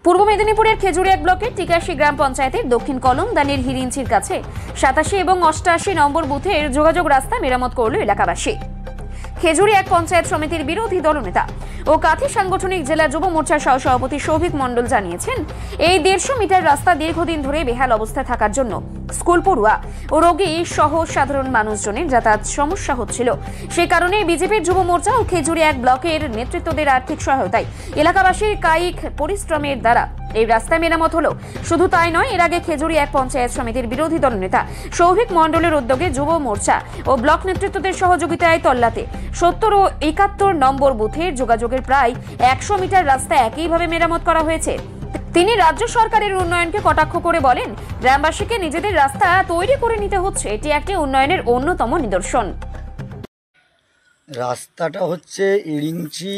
পূর্ব মেদিনীপুরের খেজুরি এক ব্লকের টিকাশি গ্রাম পঞ্চায়েতের দক্ষিণ কলমদানির হিরিঞ্চির কাছে 87 এবং 88 নম্বর বুথের যোগাযোগ রাস্তা মেরামত করল এলাকাবাসী। খেজুরি এক পঞ্চায়েত সমিতির বিরোধী দলনেতা ও কাঁথি সাংগঠনিক জেলা যুব মোর্চার সহসভাপতি সৌভিক মণ্ডল জানিয়েছেন, এই 150 মিটার রাস্তা দীর্ঘদিন ধরে বেহাল অবস্থায় থাকার জন্য স্কুল পড়ুয়া ও রোগী সহ সাধারণ মানুষজনের যাতায়াত সমস্যা হচ্ছিল। সে কারণে বিজেপির যুব মোর্চা ও খেজুরি এক ব্লকের নেতৃত্বদের আর্থিক সহায়তায় এলাকাবাসীর কায়িক পরিশ্রমের দ্বারা এই রাস্তা মেরামত হলো। শুধু তাই নয়, এর আগে খেজুরি এক পঞ্চায়েত সমিতির বিরোধী দলনেতা সৌভিক মণ্ডলের উদ্যোগে যুব মোর্চা ও ব্লক নেতৃত্বদের সহযোগিতায় তল্লাতে 70 ও 71 নম্বর বুথের যোগাযোগের প্রায় 100 মিটার রাস্তা একইভাবে মেরামত করা হয়েছে। তিনি রাজ্য সরকারের উন্নয়নকে কটাক্ষ করে বলেন, গ্রামবাসীকে নিজেদের রাস্তা তৈরি করে নিতে হচ্ছে, এটি একটি উন্নয়নের অন্যতম নিদর্শন। রাস্তাটা হচ্ছে ইরিঞ্চি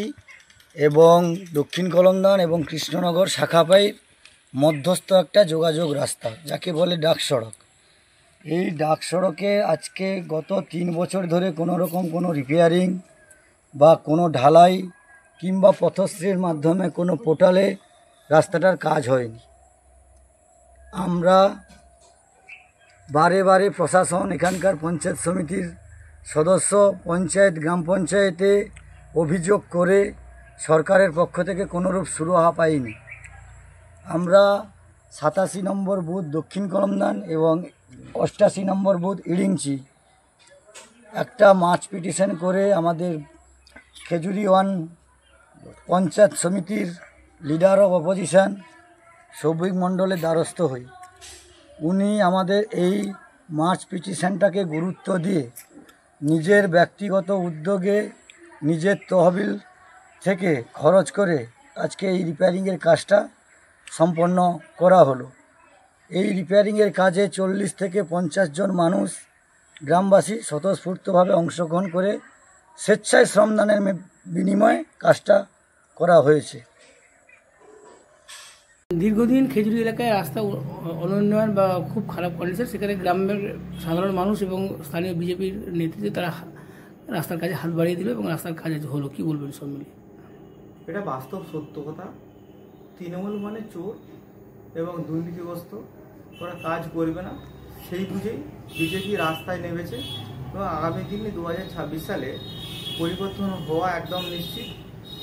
এবং দক্ষিণ কলমদান এবং কৃষ্ণনগর শাখাপাইয়ের মধ্যস্থ একটা যোগাযোগ রাস্তা, যাকে বলে ডাক সড়ক। এই ডাক সড়কে আজকে গত 3 বছর ধরে কোনো রকম কোনো রিপেয়ারিং বা কোনো ঢালাই কিংবা পথশ্রীর মাধ্যমে কোনো পোর্টালে রাস্তাটার কাজ হয়নি। আমরা বারে বারে প্রশাসন, এখানকার পঞ্চায়েত সমিতির সদস্য, পঞ্চায়েত, গ্রাম পঞ্চায়েতে অভিযোগ করে সরকারের পক্ষ থেকে কোনোরূপ সুরাহা পাইনি। আমরা 87 নম্বর বুথ দক্ষিণ কলমদান এবং 88 নম্বর বুথ ইরিঞ্চি একটা মার্চ পিটিশন করে আমাদের খেজুরি 1 পঞ্চায়েত সমিতির লিডার অফ অপোজিশন সৌভিক মণ্ডলের দ্বারস্থ হই। উনি আমাদের এই মার্চ পিটিশনটাকে গুরুত্ব দিয়ে নিজের ব্যক্তিগত উদ্যোগে নিজের তহবিল থেকে খরচ করে আজকে এই রিপেয়ারিংয়ের কাজটা সম্পন্ন করা হলো। এই রিপেয়ারিংয়ের কাজে 40 থেকে 50 জন মানুষ গ্রামবাসী স্বতঃস্ফূর্তভাবে অংশগ্রহণ করে স্বেচ্ছায় শ্রমদানের বিনিময়ে কাজটা করা হয়েছে। দীর্ঘদিন খেজুরি এলাকায় রাস্তা অনুন্নয়ন বা খুব খারাপ কন্ডিশন, সেখানে গ্রামের সাধারণ মানুষ এবং স্থানীয় বিজেপির নেতৃত্বে তারা রাস্তার কাজে হাত বাড়িয়ে দিল এবং রাস্তার কাজ হলো। কি বলবেন সব মিলিয়ে? এটা বাস্তব সত্য কথা। তৃণমূল মানে চোর এবং দুর্নীতিগ্রস্ত, ওরা কাজ করবে না, সেই বুঝেই বিজেপি রাস্তায় নেমেছে এবং আগামী দিনে 2026 সালে পরিবর্তন হওয়া একদম নিশ্চিত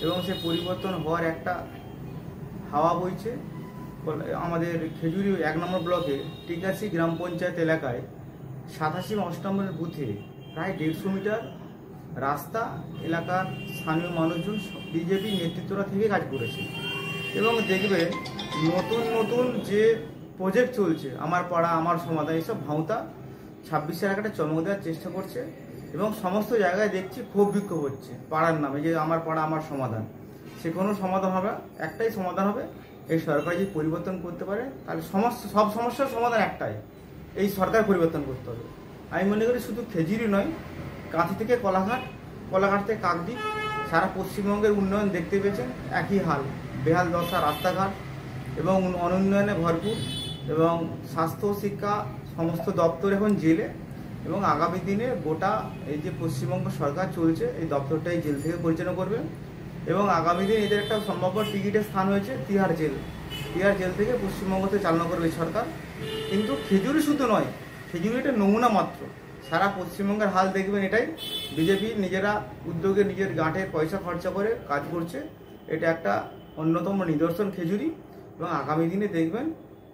এবং সে পরিবর্তন হওয়ার একটা হাওয়া বইছে। আমাদের খেজুরি 1 নম্বর ব্লকে টিকাশি গ্রাম পঞ্চায়েত এলাকায় 87 ও 88 নম্বরের বুথে প্রায় 150 মিটার রাস্তা এলাকার স্থানীয় মানুষজন বিজেপি নেতৃত্বরা থেকে কাজ করেছে। এবং দেখবেন নতুন নতুন যে প্রজেক্ট চলছে, আমার পাড়া আমার সমাধান, এইসব ভাঁওতা 26 এলাকাটা চমক দেওয়ার চেষ্টা করছে এবং সমস্ত জায়গায় দেখছি ক্ষোভ বিক্ষোভ হচ্ছে পাড়ার নামে, যে আমার পাড়া আমার সমাধান। সে কোনো সমাধান হবে, একটাই সমাধান হবে, এই সরকার যদি পরিবর্তন করতে পারে তাহলে সব সমস্যার সমাধান একটাই, এই সরকার পরিবর্তন করতে হবে। আমি মনে করি শুধু খেজুরি নয়, কাঁথি থেকে কোলাঘাট, কোলাঘাট থেকে কাকদ্বীপ, সারা পশ্চিমবঙ্গের উন্নয়ন দেখতে পেয়েছেন একই হাল, বেহাল দশা রাস্তাঘাট এবং অনুন্নয়নে ভরপুর এবং স্বাস্থ্য শিক্ষা সমস্ত দপ্তর এখন জেলে এবং আগামী দিনে গোটা এই যে পশ্চিমবঙ্গ সরকার চলছে এই দপ্তরটাই জেল থেকে পরিচালনা করবে এবং আগামী দিন এদের একটা সম্ভাব্য টিকিটের স্থান হয়েছে তিহার জেল। তিহার জেল থেকে পশ্চিমবঙ্গতে চালনা করবে সরকার। কিন্তু খেজুরি শুধু নয়, খেজুরি এটা নমুনা মাত্র, সারা পশ্চিমবঙ্গের হাল দেখবেন এটাই। বিজেপি নিজেরা উদ্যোগে নিজের গাঁটে পয়সা খরচা করে কাজ করছে, এটা একটা অন্যতম নিদর্শন খেজুরি এবং আগামী দিনে দেখবেন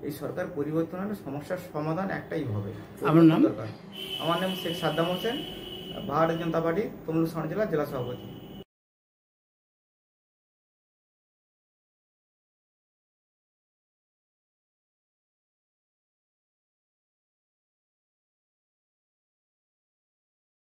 এই সরকার পরিবর্তন হলে সমস্যার সমাধান একটাই হবে। আমার নাম? আমার নাম শেখ সাদ্দাম হোসেন, ভারতীয় জনতা পার্টি তমলুক জেলা সভাপতি।